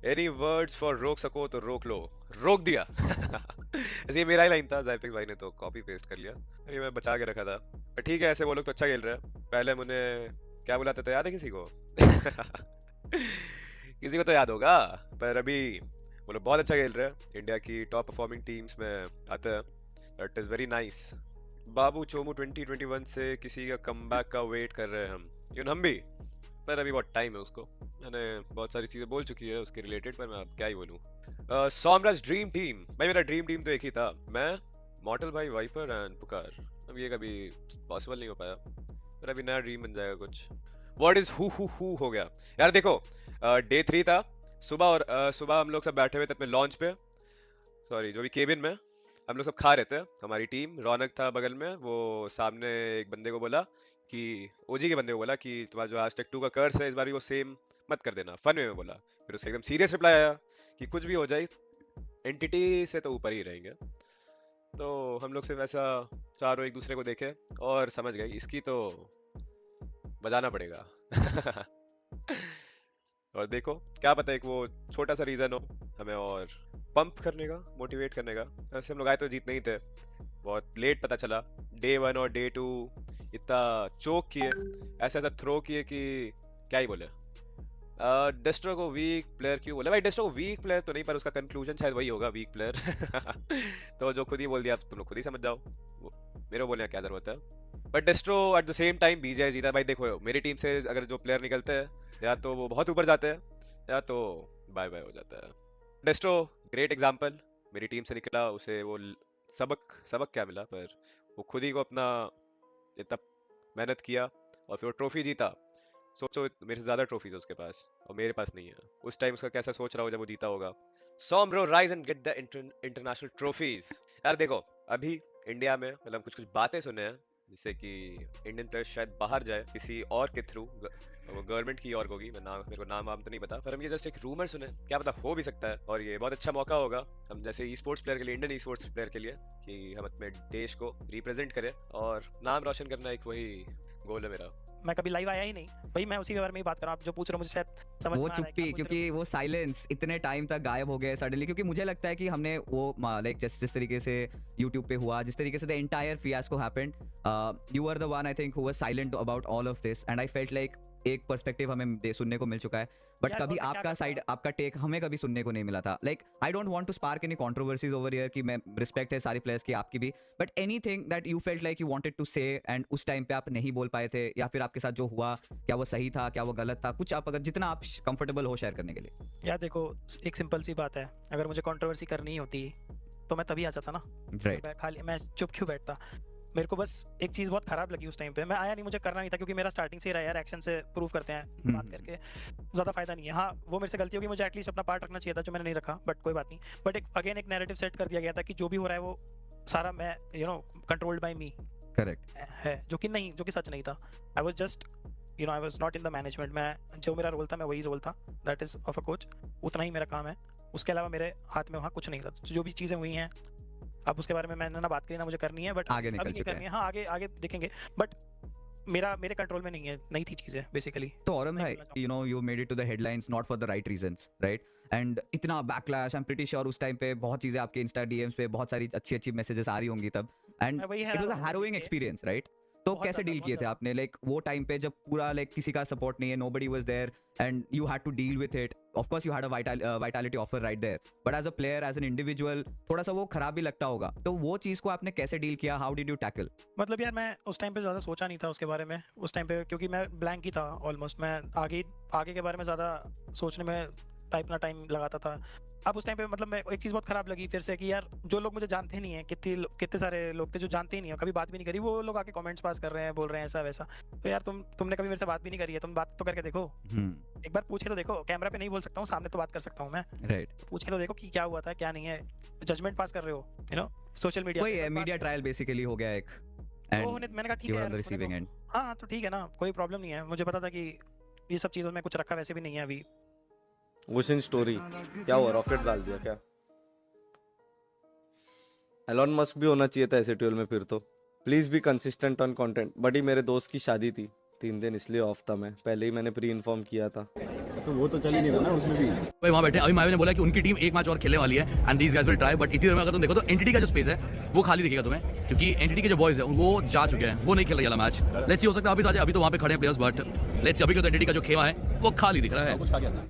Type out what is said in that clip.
Any words for रोक सको तो रोक लो, रोक दिया। ऐसे ये मेरा ही लाइन था, जैपिक भाई ने तो कॉपी पेस्ट कर लिया। अरे मैं बचा के रखा था। पर ठीक है, ऐसे वो लोग तो अच्छा खेल रहे हैं। पहले हम उन्हें क्या बुलाते थे, याद है किसी को? किसी को तो याद होगा। पर अभी वो लोग बहुत अच्छा खेल रहे हैं, इंडिया की टॉप परफॉर्मिंग टीम्स में आते हैं। That is very nice. बाबू चोमू 2021 से किसी का कमबैक का वेट कर रहे हैं हम, यूं हम भी। पर अभी बहुत टाइम है उसको। मैंने बहुत सारी चीजें बोल चुकी है उसके रिलेटेड, पर मैं अब क्या ही बोलूं। सोमराज ड्रीम टीम भाई, मेरा ड्रीम टीम तो एक ही था, मैं, मॉर्टल भाई, वाइपर एंड पुकार। अब ये कभी पॉसिबल नहीं हो पाया, पर अभी नया ड्रीम बन जाएगा कुछ। व्हाट इज हु हो गया यार। देखो, डे 3 था। सुबह, और सुबह हम लोग सब बैठे हुए थे अपने लॉन्च पे, सॉरी जो भी केबिन में। हम लोग सब खा रहे थे, हमारी टीम। रौनक था बगल में, वो सामने एक बंदे को बोला कि, ओजी के बंदे को बोला कि तुम्हारा जो आज तक 2 का कर्स है, इस बार भी वो सेम मत कर देना, फन वे में बोला। फिर उससे एकदम सीरियस रिप्लाई आया कि कुछ भी हो जाए, एंटिटी से तो ऊपर ही रहेंगे। तो हम लोग सिर्फ ऐसा चारों एक दूसरे को देखे और समझ गए इसकी तो बजाना पड़ेगा। और देखो, क्या पता एक वो छोटा सा रीजन हो हमें और पंप करने का, मोटिवेट करने का। ऐसे हम लोग आए तो जीतने ही थे, बहुत लेट पता चला। डे 1 और डे 2 इतना चोक किए, ऐसा ऐसा थ्रो किए कि क्या ही बोले। डेस्ट्रो को वीक प्लेयर क्यों बोले भाई? डेस्ट्रो को वीक प्लेयर तो नहीं, पर उसका कंक्लूजन शायद वही होगा, वीक प्लेयर। तो जो खुद ही बोल दिया, तुम लोग खुद ही समझ जाओ, मेरे को बोलने का क्या जरूरत है। But डेस्ट्रो at the same time BGI जीता भाई। देखो मेरी टीम से अगर जो प्लेयर निकलते हैं, या तो वो बहुत ऊपर जाते हैं, या तो बाय बाय हो जाता है। डेस्ट्रो ग्रेट एग्जांपल, मेरी टीम से निकला, उसे वो सबक सबक क्या मिला, पर वो खुद ही को अपना इतना मेहनत किया और फिर वो ट्रॉफी जीता। सोचो मेरे से ज्यादा ट्रॉफीज है उसके पास, और मेरे पास नहीं है। उस टाइम उसका कैसा सोच रहा हो जब वो जीता होगा। Some bro, rise and get the international trophies. यार देखो, अभी इंडिया में मतलब कुछ कुछ बातें सुने हैं, जिससे कि इंडियन प्लेयर शायद बाहर जाए किसी और के थ्रू। वो गवर्नमेंट की और होगी, मैं नाम, मेरे को नाम वाम तो नहीं पता, पर हम ये जस्ट एक रूमर सुने, क्या पता हो भी सकता है। और ये बहुत अच्छा मौका होगा हम जैसे ई स्पोर्ट्स प्लेयर के लिए, इंडियन ई स्पोर्ट्स प्लेयर के लिए, कि हम अपने देश को रिप्रेजेंट करें और नाम रोशन करना, एक वही गोल है मेरा। मैं कभी लाइव आया ही नहीं भाई, मैं उसी के बारे में ही बात कर रहा हूँ। आप जो पूछ रहे हो मुझे शायद समझ वो में आ रहा है चुप्पी, क्योंकि वो साइलेंस इतने टाइम तक गायब हो गए सडनली, क्योंकि मुझे लगता है कि हमने वो लाइक जिस तरीके से यूट्यूब पे हुआ, जिस तरीके से the entire fiasco happened, you are the one I think who was silent about all of this, and I felt like एक पर्सपेक्टिव हमें सुनने को मिल चुका है, बट यार। कभी और मैं क्या आपका करता, साइड, आपका टेक हमें कभी सुनने को नहीं मिला था। Like I don't want to spark any controversies over here, कि मैं रिस्पेक्ट है सारी प्लेयर्स की, आपकी भी, but anything that you felt like you wanted to say and उस टाइम पे आप नहीं बोल पाए थे, या फिर आपके साथ जो हुआ, क्या वो सही था, क्या वो गलत था, कुछ आप अगर जितना आप कंफर्टेबल हो शेयर करने के लिए। यार देखो, एक सिंपल सी बात है, अगर मुझे कंट्रोवर्सी करनी ही होती तो मैं तभी आ जाता ना। राइट। मैं खाली मैं चुप क्यों बैठता? मेरे को बस एक चीज़ बहुत खराब लगी उस टाइम पे, मैं आया नहीं, मुझे करना नहीं था, क्योंकि मेरा स्टार्टिंग से ही रहा यार, एक्शन से प्रूव करते हैं, बात करके ज़्यादा फायदा नहीं है। हाँ, वो मेरे से गलती होगी, मुझे एटलीस्ट अपना पार्ट रखना चाहिए था, जो मैंने नहीं रखा, बट कोई बात नहीं। बट एक अगेन एक नैरेटिव सेट कर दिया गया था कि जो भी हो रहा है वो सारा मैं कंट्रोल्ड बाय मी करेक्ट। है, जो कि नहीं, जो कि सच नहीं था। I was just I was not in the management. मैं जो मेरा रोल था, मैं वही रोल था, that is of a coach, उतना ही मेरा काम है। उसके अलावा मेरे हाथ में वहाँ कुछ नहीं था। जो भी चीज़ें हुई हैं, अब उसके बारे में मैंने ना बात करी ना मुझे करनी है, बट आगे निकल अभी नहीं चुके करनी हैं। है। हाँ, आगे आगे देखेंगे, बट मेरे कंट्रोल में नहीं है, नहीं थी चीज़ें बेसिकली। तो औरम भाई, you made it to the headlines not for the right reasons, right? And इतना बैकलैश, I'm pretty sure उस टाइम पे बहुत चीजें आपके इंस्टा डीएम्स पे बहुत सारी अच्छी अच्छी मैसेजेस आ रही होंगी तब, and मैं वही it हैरान was a हूँ harrowing कि experience, right? तो बहुत कैसे ज़्यादा, डील बहुत किए थे ज़्यादा। आपने, लाइक वो टाइम पे जब पूरा लाइक किसी का सपोर्ट नहीं है, nobody was there and you had to deal with it. Of course you had a vitality offer right there, but as a player, as an individual, थोड़ा सा वो खराब भी लगता होगा। तो वो चीज को आपने कैसे डील किया? How did you tackle? मतलब यार, मैं उस टाइम पे ज़्यादा सोचा नहीं था उसके बारे में उस टाइम पे, क्योंकि मैं ब्लैंक ही था ऑलमोस्ट। मैं आगे आगे के बारे में ज़्यादा सोचने में टाइम लगाता था। अब उस टाइम पे मतलब मैं एक चीज़ बहुत ख़राब लगी फिर से, कि यार जो लोग मुझे जानते ही नहीं है, कितने सारे लोग थे जो जानते ही नहीं है, कभी बात भी नहीं करी, वो लोग आके कमेंट्स पास कर रहे हैं, बोल रहे हैं ऐसा वैसा। तो यार तुमने कभी मेरे से बात भी नहीं करी है, तुम बात तो करके देखो, एक बार पूछ के तो देखो। कैमरा पे नहीं बोल सकता हूँ, सामने तो बात कर सकता हूँ मैं, राइट। पूछ के तो देखो कि क्या हुआ था क्या नहीं है। जजमेंट पास कर रहे हो सोशल मीडिया वही पे, है, बात मीडिया करो। ट्रायल बेसिकली हो गया एक, तो and मैंने कहा ठीक you है are यार, on the होने receiving दो। end. हाँ तो ठीक है ना, कोई प्रॉब्लम नहीं है। मुझे पता था कि ये सब चीज़ों में कुछ रखा वैसे भी नहीं है अभी। वुशिन स्टोरी क्या हुआ, रॉकेट डाल दिया क्या? एलॉन मस्क भी होना चाहिए था ऐसे ट्यूल में फिर तो। Please be consistent on content. बड़ी मेरे दोस्त की शादी थी, 3 दिन इसलिए ऑफ था मैं, पहले ही मैंने प्री इन्फॉर्म किया था। तो वो तो चल ही नहीं रहा ना उसमें भी। भाई वहाँ बैठे अभी मावी ने बोला कि उनकी टीम एक मैच और खेलने वाली है and these guys will try, but इतनी देर में अगर तुम देखो तो एंटिटी का जो स्पेस है वो खाली दिखेगा तुम्हें, क्योंकि एंटिटी के जो बॉयज है वो जा चुके हैं, वो नहीं खेल रहे वाला मैच। लेट्स सी, हो सकता है अभी तो वहाँ पे खड़े हैं प्लेयर्स, बट लेट्स सी अभी तो एंटिटी का जो खेमा है वो खाली दिख रहा है।